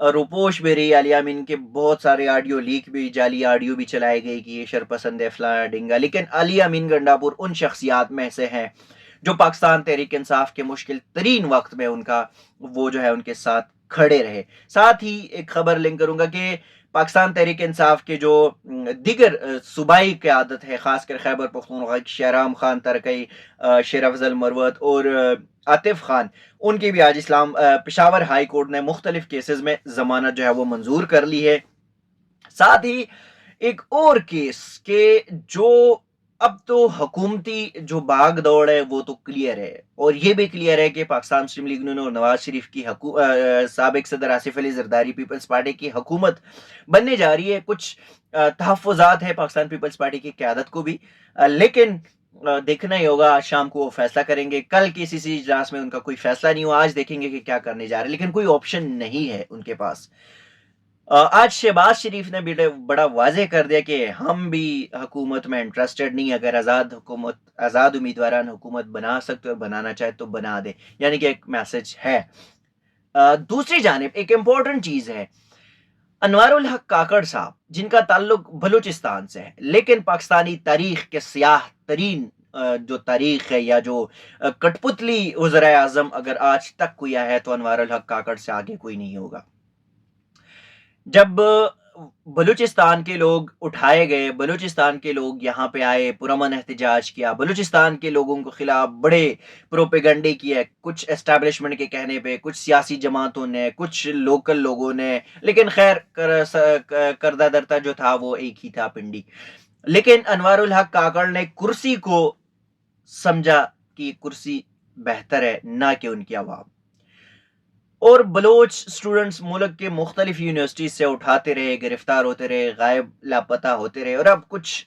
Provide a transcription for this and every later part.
روپوش بھی رہی، علی امین کے بہت سارے آڈیو لیک بھی، جعلی آڈیو بھی چلائے گئی کہ یہ شرپسند ہے فلاں ڈنگا، لیکن علی امین گنڈاپور ان شخصیات میں سے ہیں جو پاکستان تحریک انصاف کے مشکل ترین وقت میں ان کا وہ جو ہے ان کے ساتھ کھڑے رہے۔ ساتھ ہی ایک خبر لنک کروں گا کہ پاکستان تحریک انصاف کے جو دیگر صوبائی قیادت ہے، خاص کر خیبر پختونخوا کی شہرام خان ترکئی، شیر افضل مروت اور عاطف خان، ان کی بھی آج پشاور ہائی کورٹ نے مختلف کیسز میں ضمانت جو ہے وہ منظور کر لی ہے۔ ساتھ ہی ایک اور کیس کہ جو اب تو حکومتی جو بھاگ دوڑ ہے وہ تو کلیئر ہے، اور یہ بھی کلیئر ہے کہ پاکستان مسلم لیگ نون اور نواز شریف کی سابق صدر آصف علی زرداری پیپلز پارٹی کی حکومت بننے جا رہی ہے۔ کچھ تحفظات ہے پاکستان پیپلز پارٹی کی قیادت کو بھی، لیکن دیکھنا ہی ہوگا، آج شام کو وہ فیصلہ کریں گے۔ کل کی سی اجلاس میں ان کا کوئی فیصلہ نہیں ہوا، آج دیکھیں گے کہ کیا کرنے جا رہے ہیں، لیکن کوئی آپشن نہیں ہے ان کے پاس۔ آج شہباز شریف نے بھی بڑا واضح کر دیا کہ ہم بھی حکومت میں انٹرسٹڈ نہیں، اگر آزاد امیدواران حکومت بنا سکتے اور بنانا چاہے تو بنا دے، یعنی کہ ایک میسج ہے۔ دوسری جانب ایک امپورٹنٹ چیز ہے، انوار الحق کاکڑ صاحب جن کا تعلق بلوچستان سے ہے، لیکن پاکستانی تاریخ کے سیاہ ترین جو تاریخ ہے یا جو کٹ پتلی وزرائے اعظم اگر آج تک کوئی ہے تو انوار الحق کاکڑ سے آگے کوئی نہیں ہوگا۔ جب بلوچستان کے لوگ اٹھائے گئے، بلوچستان کے لوگ یہاں پہ آئے، پرامن احتجاج کیا، بلوچستان کے لوگوں کے خلاف بڑے پروپیگنڈے کیے، کچھ اسٹیبلشمنٹ کے کہنے پہ، کچھ سیاسی جماعتوں نے، کچھ لوکل لوگوں نے، لیکن خیر کردہ درتا جو تھا وہ ایک ہی تھا، پنڈی۔ لیکن انوار الحق کاکڑ نے کرسی کو سمجھا کہ کرسی بہتر ہے نہ کہ ان کی عوام، اور بلوچ سٹوڈنٹس ملک کے مختلف یونیورسٹیز سے اٹھاتے رہے، گرفتار ہوتے رہے، غائب لاپتہ ہوتے رہے، اور اب کچھ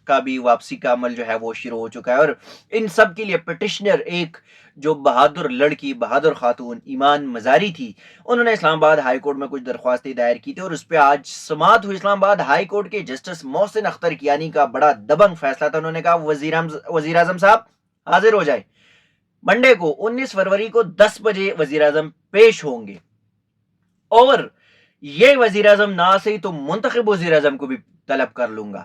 کا بھی واپسی کا عمل جو ہے وہ شروع ہو چکا ہے۔ اور ان سب کے لیے پٹیشنر ایک جو بہادر لڑکی، بہادر خاتون ایمان مزاری تھی، انہوں نے اسلام آباد ہائی کورٹ میں کچھ درخواستیں دائر کی تھی، اور اس پہ آج سماعت ہوئی۔ اسلام آباد ہائی کورٹ کے جسٹس محسن اختر کیانی کا بڑا دبنگ فیصلہ تھا، انہوں نے کہا وزیر اعظم صاحب حاضر ہو جائے، منڈے کو 19 فروری کو 10 بجے وزیر اعظم پیش ہوں گے، اور یہ وزیر اعظم نہ صحیح تو منتخب وزیر اعظم کو بھی طلب کر لوں گا۔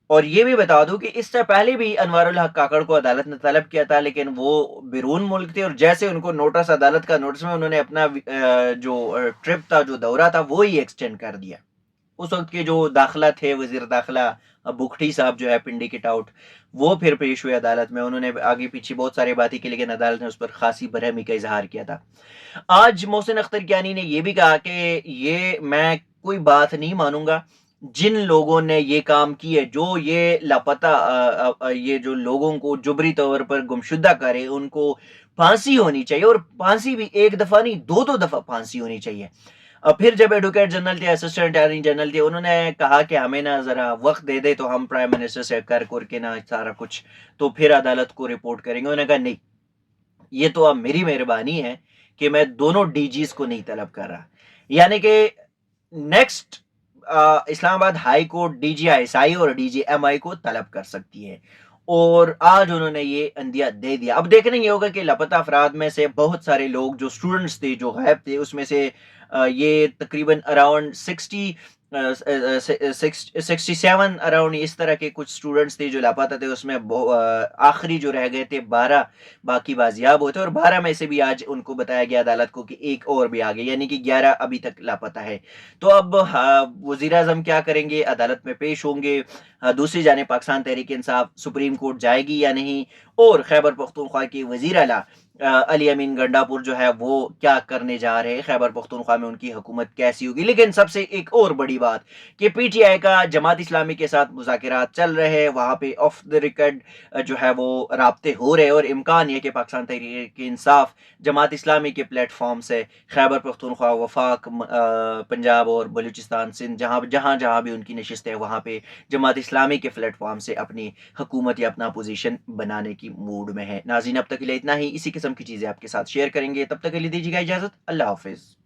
اور یہ بھی بتا دوں کہ اس سے پہلے بھی انوار الحق کاکڑ کو عدالت نے طلب کیا تھا، لیکن وہ بیرون ملک تھے، اور جیسے ان کو نوٹس عدالت کا نوٹس میں، انہوں نے اپنا جو ٹرپ تھا، جو دورہ تھا، وہی ایکسٹینڈ کر دیا۔ اس وقت کے جو داخلہ تھے، وزیر داخلہ بکھٹی صاحب جو ہے پنڈی کے ٹاؤٹ، وہ پھر پیش ہوئے عدالت میں، انہوں نے آگے پیچھے بہت سارے باتیں کی، لیکن عدالت نے اس پر خاصی برہمی کا اظہار کیا تھا۔ آج محسن اختر کیانی نے یہ بھی کہا کہ یہ میں کوئی بات نہیں مانوں گا، جن لوگوں نے یہ کام کی ہے، جو یہ لاپتہ یہ جو لوگوں کو جبری طور پر گمشدہ کرے، ان کو پھانسی ہونی چاہیے، اور پھانسی بھی ایک دفعہ نہیں، دو دفعہ پھانسی ہونی چاہیے۔ پھر جب ایڈوکیٹ جنرل تھے، اسسٹنٹ اٹارنی جنرل تھے، انہوں نے کہا کہ ہمیں نا ذرا وقت دے دے تو ہم پرائم منسٹر سے کر کے نا سارا کچھ تو پھر عدالت کو رپورٹ کریں گے۔ انہوں نے کہا نہیں، یہ تو اب میری مہربانی ہے کہ میں دونوں ڈی جیز کو نہیں طلب کر رہا، یعنی کہ next Islamabad high court D G I S I اور ڈی جی ایم آئی کو طلب کر سکتی ہے، اور آج انہوں نے یہ عندیہ دے دیا۔ اب دیکھنا یہ ہوگا کہ لاپتہ افراد میں سے بہت سارے لوگ جو سٹوڈنٹس تھے، جو غائب تھے، اس میں سے یہ تقریباً اراؤنڈ 67 اراؤنڈ اس طرح کے کچھ سٹوڈنٹس تھے جو لاپتہ تھے، اس میں آخری جو رہ گئے تھے 12 باقی بازیاب ہوتے، اور 12 میں سے بھی آج ان کو بتایا گیا عدالت کو کہ ایک اور بھی آگے، یعنی کہ 11 ابھی تک لاپتہ ہے۔ تو اب وزیر اعظم کیا کریں گے؟ عدالت میں پیش ہوں گے۔ دوسری جانب پاکستان تحریک انصاف سپریم کورٹ جائے گی یا نہیں، اور خیبر پختونخوا کے وزیر اعلیٰ علی امین گنڈاپور جو ہے وہ کیا کرنے جا رہے ہیں، خیبر پختونخوا میں ان کی حکومت کیسی ہوگی۔ لیکن سب سے ایک اور بڑی بات کہ پی ٹی آئی کا جماعت اسلامی کے ساتھ مذاکرات چل رہے ہیں، وہاں پہ آف دا ریکارڈ جو ہے وہ رابطے ہو رہے، اور امکان یہ کہ پاکستان تحریک انصاف جماعت اسلامی کے پلیٹ فارم سے خیبر پختونخوا، وفاق، پنجاب اور بلوچستان، سندھ، جہاں بھی ان کی نشست ہے، وہاں پہ جماعت اسلامی کے پلیٹ فارم سے اپنی حکومت یا اپنا پوزیشن بنانے کی موڈ میں ہے۔ ناظرین، اب تک کے لیے اتنا ہی، اسی قسم کی چیزیں آپ کے ساتھ شیئر کریں گے، تب تک کے لیے دیجیے گا اجازت، اللہ حافظ۔